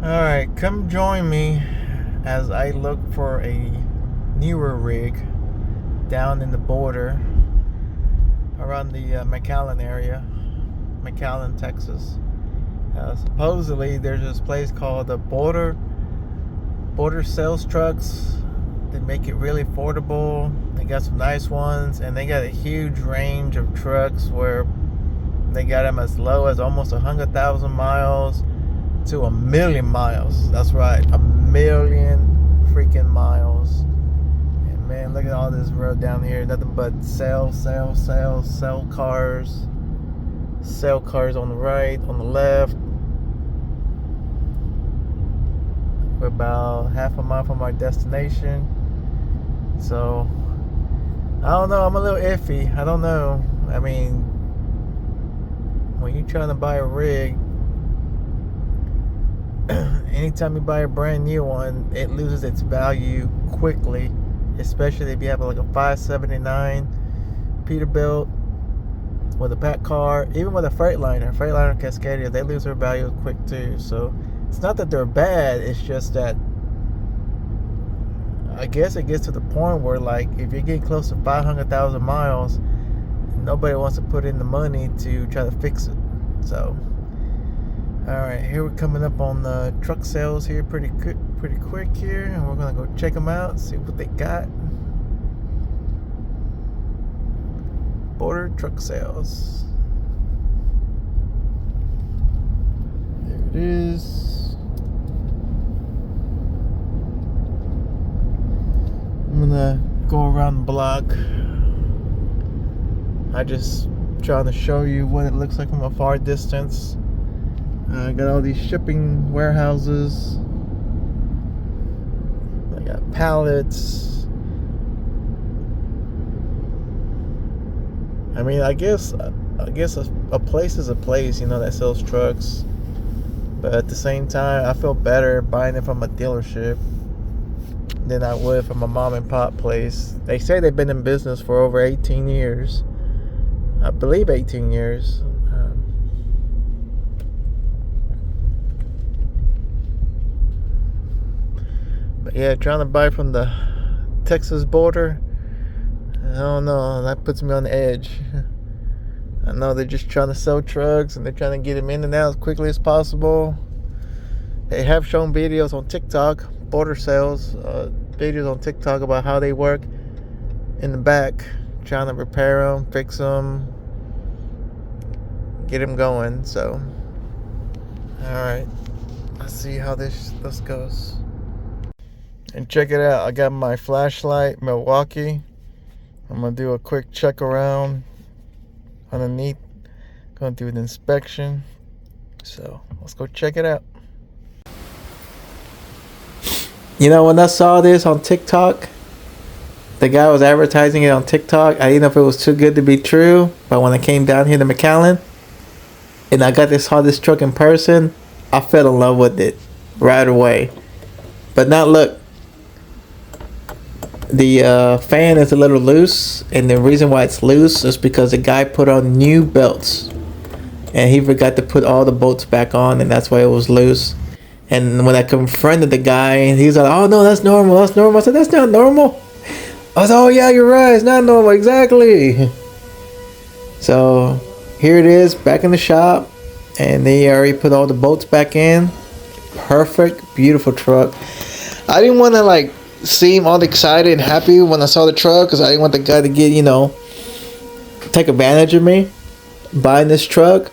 Alright, come join me as I look for a newer rig down in the border around the McAllen area, McAllen, Texas. Supposedly there's this place called the Border Sales Trucks. They make it really affordable. They got some nice ones, and they got a huge range of trucks where they got them as low as almost 100,000 miles to 1,000,000 miles. That's right, 1,000,000 freaking miles. And man, look at all this road down here. Nothing but sell cars. Sell cars on the right, on the left. We're about half a mile from our destination. So I don't know, I'm a little iffy. I don't know. I mean, when you're trying to buy a rig, anytime you buy a brand new one, it loses its value quickly, especially if you have like a 579 Peterbilt with a pack car, even with a Freightliner Cascadia, they lose their value quick too. So it's not that they're bad, it's just that I guess it gets to the point where, like, if you're getting close to 500,000 miles, nobody wants to put in the money to try to fix it. So alright, here we're coming up on the truck sales here pretty quick here, and we're gonna go check them out, see what they got. Border truck sales. There it is. I'm gonna go around the block. I just trying to show you what it looks like from a far distance. I got all these shipping warehouses. I got pallets. I mean, I guess a place is a place, you know, that sells trucks. But at the same time, I feel better buying it from a dealership than I would from a mom and pop place. They say they've been in business for over 18 years. I believe 18 years. But yeah, trying to buy from the Texas border, I don't know, that puts me on the edge. I know they're just trying to sell trucks and they're trying to get them in and out as quickly as possible. They have shown videos on TikTok, border sales, videos on TikTok about how they work in the back, trying to repair them, fix them, get them going. So, alright, let's see how this goes. And check it out, I got my flashlight, Milwaukee. I'm gonna do a quick check around underneath, gonna do an inspection. So let's go check it out. You know, when I saw this on TikTok, the guy was advertising it on TikTok. I didn't know if it was too good to be true, but when I came down here to McAllen and I saw this truck in person, I fell in love with it right away. But now look, the fan is a little loose, and the reason why it's loose is because the guy put on new belts and he forgot to put all the bolts back on, and that's why it was loose. And when I confronted the guy, he was like, "Oh no, that's normal, that's normal." I said, "That's not normal." I said, "Oh yeah, you're right, it's not normal, exactly." So here it is, back in the shop, and they already put all the bolts back in. Perfect, beautiful truck. I didn't want to like seem all excited and happy when I saw the truck, because I didn't want the guy to get, you know, take advantage of me buying this truck.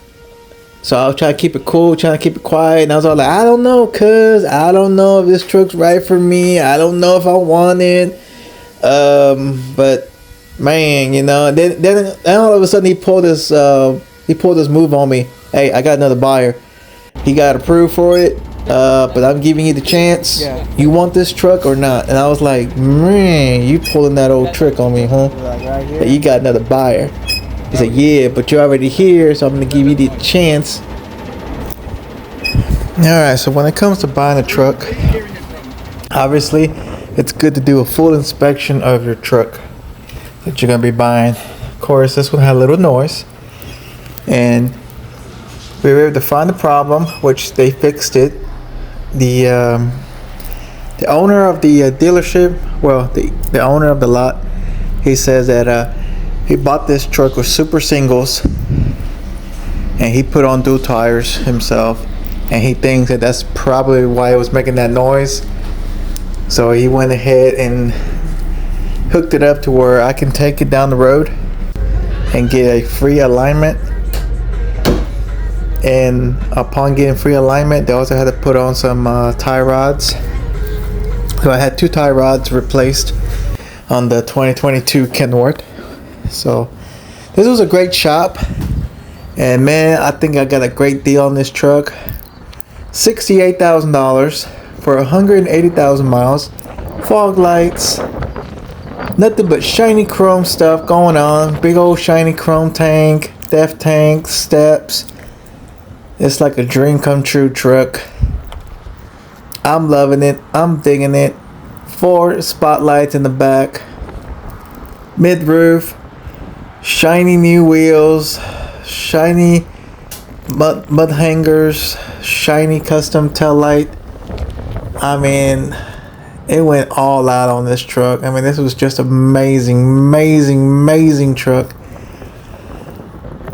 So I was trying to keep it cool, trying to keep it quiet, and I was all like, "I don't know, cuz I don't know if this truck's right for me. I don't know if I want it." But man, you know, then all of a sudden he pulled this move on me. "Hey, I got another buyer. He got approved for it. But I'm giving you the chance. Yeah. You want this truck or not?" And I was like, "Man, you pulling that old trick on me, huh? That you got another buyer." He said, "Yeah, but you're already here, so I'm going to give you the chance." Alright, so when it comes to buying a truck, obviously, it's good to do a full inspection of your truck that you're going to be buying. Of course, this one had a little noise. And we were able to find the problem, which they fixed it. the owner of the dealership, well, the owner of the lot, he says that he bought this truck with super singles, and he put on dual tires himself, and he thinks that that's probably why it was making that noise. So he went ahead and hooked it up to where I can take it down the road and get a free alignment. And upon getting free alignment, they also had to put on some tie rods. So I had 2 tie rods replaced on the 2022 Kenworth. So this was a great shop, and man, I think I got a great deal on this truck. $68,000 for 180,000 miles, fog lights, nothing but shiny chrome stuff going on. Big old shiny chrome tank, def tank, steps. It's like a dream come true truck. I'm loving it. I'm digging it. 4 spotlights in the back. Mid roof. Shiny new wheels. Shiny mud hangers. Shiny custom tail light. I mean, it went all out on this truck. I mean, this was just amazing truck.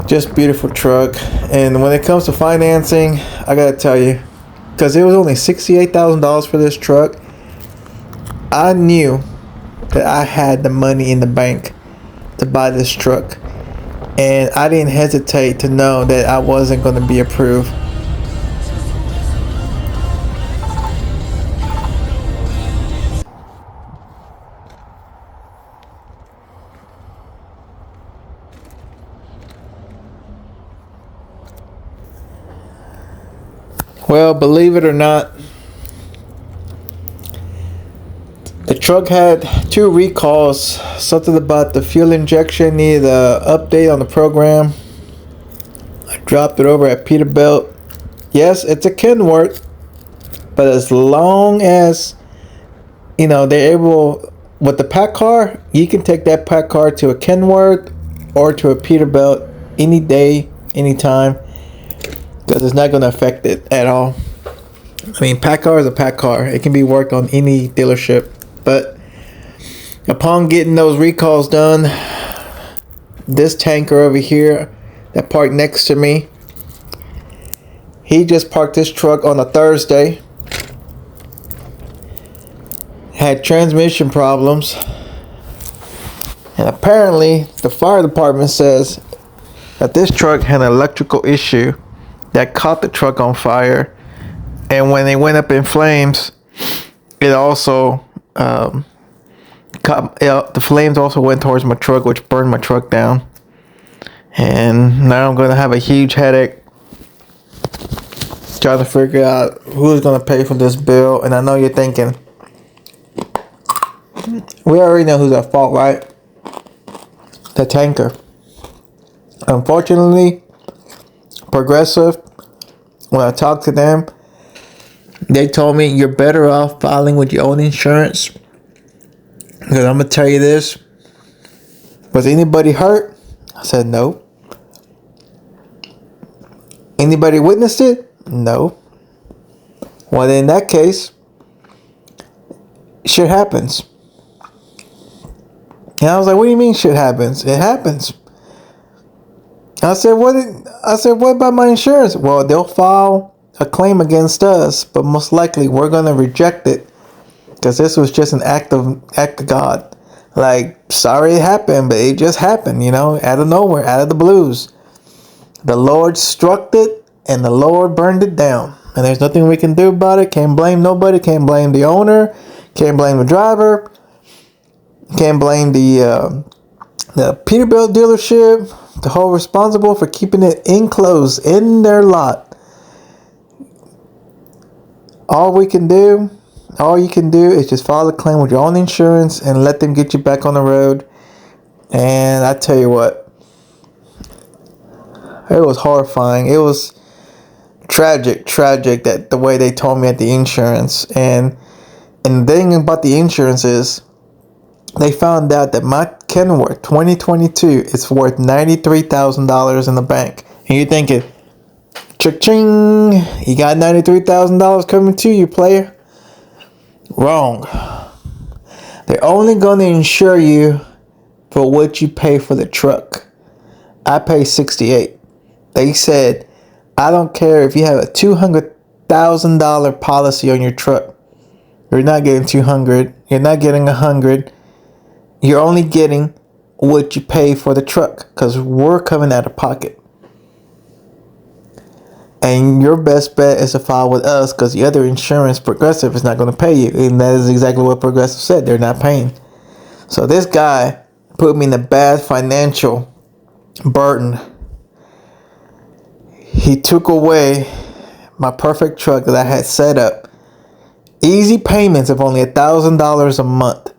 Just beautiful truck. And when it comes to financing, I gotta tell you, because it was only $68,000 for this truck, I knew that I had the money in the bank to buy this truck, and I didn't hesitate to know that I wasn't going to be approved. Well, believe it or not, the truck had 2 recalls. Something about the fuel injection needed an update on the program. I dropped it over at Peterbilt. Yes, it's a Kenworth, but as long as they're able with the pack car, you can take that pack car to a Kenworth or to a Peterbilt any day, anytime. Because it's not going to affect it at all. I mean, pack car is a pack car. It can be worked on any dealership. But upon getting those recalls done, this tanker over here that parked next to me, he just parked his truck on a Thursday. Had transmission problems. And apparently, the fire department says that this truck had an electrical issue that caught the truck on fire, and when they went up in flames, it also the flames also went towards my truck, which burned my truck down. And now I'm going to have a huge headache trying to figure out who's going to pay for this bill. And I know you're thinking, we already know who's at fault, right? The tanker. Unfortunately, Progressive, when I talked to them, they told me you're better off filing with your own insurance. Because I'm going to tell you this. Was anybody hurt? I said no. Anybody witnessed it? No. Well, in that case, shit happens. And I was like, what do you mean shit happens? It happens. I said, what about my insurance? Well, they'll file a claim against us, but most likely we're going to reject it because this was just an act of God. Like, sorry it happened, but it just happened, out of nowhere, out of the blues. The Lord struck it, and the Lord burned it down. And there's nothing we can do about it. Can't blame nobody. Can't blame the owner. Can't blame the driver. Can't blame the Peterbilt dealership. The whole responsible for keeping it enclosed in their lot. All you can do is just file a claim with your own insurance and let them get you back on the road. And I tell you what, it was horrifying. It was tragic that the way they told me at the insurance. And the thing about the insurance is, they found out that my Kenworth 2022 is worth $93,000 in the bank. And you're thinking, Cha-ching! You got $93,000 coming to you, player. Wrong. They're only going to insure you for what you pay for the truck. I pay $68. They said, I don't care if you have a $200,000 policy on your truck. You're not getting 200. You're not getting 100. You're only getting what you pay for the truck because we're coming out of pocket. And your best bet is to file with us because the other insurance, Progressive, is not going to pay you. And that is exactly what Progressive said. They're not paying. So this guy put me in a bad financial burden. He took away my perfect truck that I had set up. Easy payments of only $1,000 a month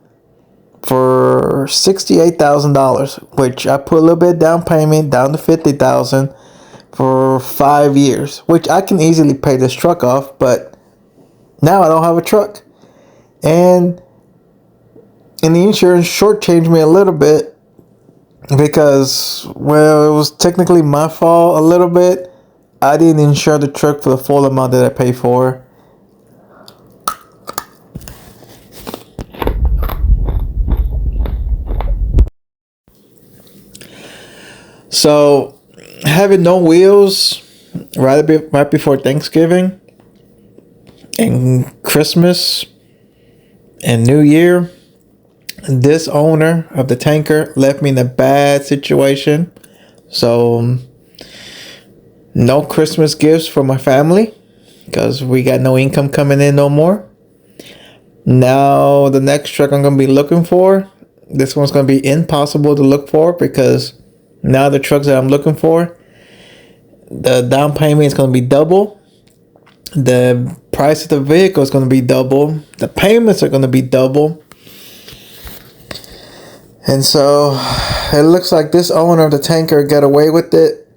for $68,000, which I put a little bit down payment down to $50,000 for 5 years, which I can easily pay this truck off. But now I don't have a truck, and the insurance shortchanged me a little bit because, well, it was technically my fault a little bit. I didn't insure the truck for the full amount that I paid for. So, having no wheels right before Thanksgiving and Christmas and New Year, this owner of the tanker left me in a bad situation. So, no Christmas gifts for my family because we got no income coming in no more. Now, the next truck I'm going to be looking for, this one's going to be impossible to look for because now the trucks that I'm looking for, the down payment is going to be double. The price of the vehicle is going to be double. The payments are going to be double. And so it looks like this owner of the tanker got away with it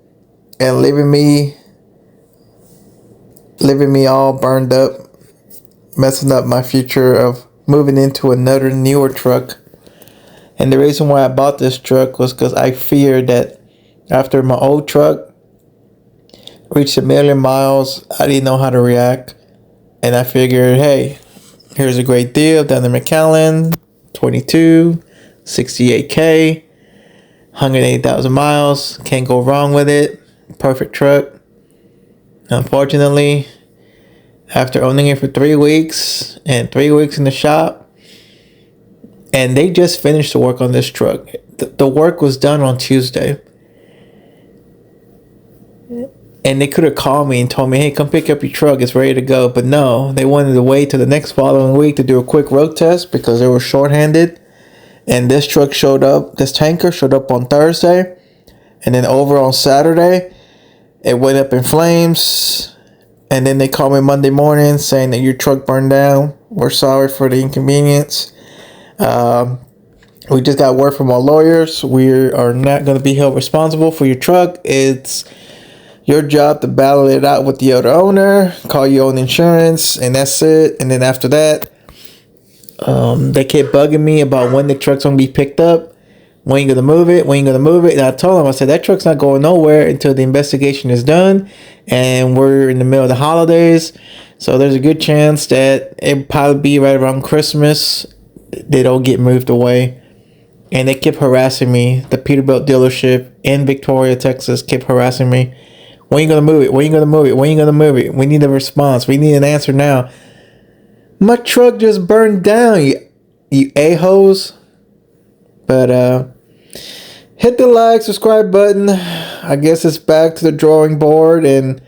and leaving me all burned up, messing up my future of moving into another newer truck. And the reason why I bought this truck was because I feared that after my old truck reached 1 million miles, I didn't know how to react. And I figured, hey, here's a great deal down in McAllen, 22, 68K, 180,000 miles. Can't go wrong with it. Perfect truck. Unfortunately, after owning it for 3 weeks and 3 weeks in the shop, and they just finished the work on this truck. The work was done on Tuesday. And they could have called me and told me, hey, come pick up your truck. It's ready to go. But no, they wanted to wait till the next following week to do a quick road test because they were shorthanded. And this truck showed up, this tanker showed up on Thursday. And then over on Saturday, it went up in flames. And then they called me Monday morning saying that your truck burned down. We're sorry for the inconvenience. We just got word from our lawyers. We are not going to be held responsible for your truck. It's your job to battle it out with the other owner, call your own insurance, and that's it. And then after that, they kept bugging me about when the truck's going to be picked up. When you going to move it? When you going to move it? And I told them, I said, that truck's not going nowhere until the investigation is done. And we're in the middle of the holidays. So there's a good chance that it'll probably be right around Christmas. They don't get moved away. And they kept harassing me. The Peterbilt dealership in Victoria, Texas kept harassing me. When are you going to move it? When are you going to move it? When are you going to move it? We need a response. We need an answer now. My truck just burned down, you a-holes. But hit the like, subscribe button. I guess it's back to the drawing board and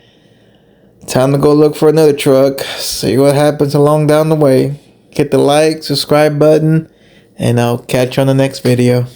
time to go look for another truck. See what happens along down the way. Hit the like, subscribe button, and I'll catch you on the next video.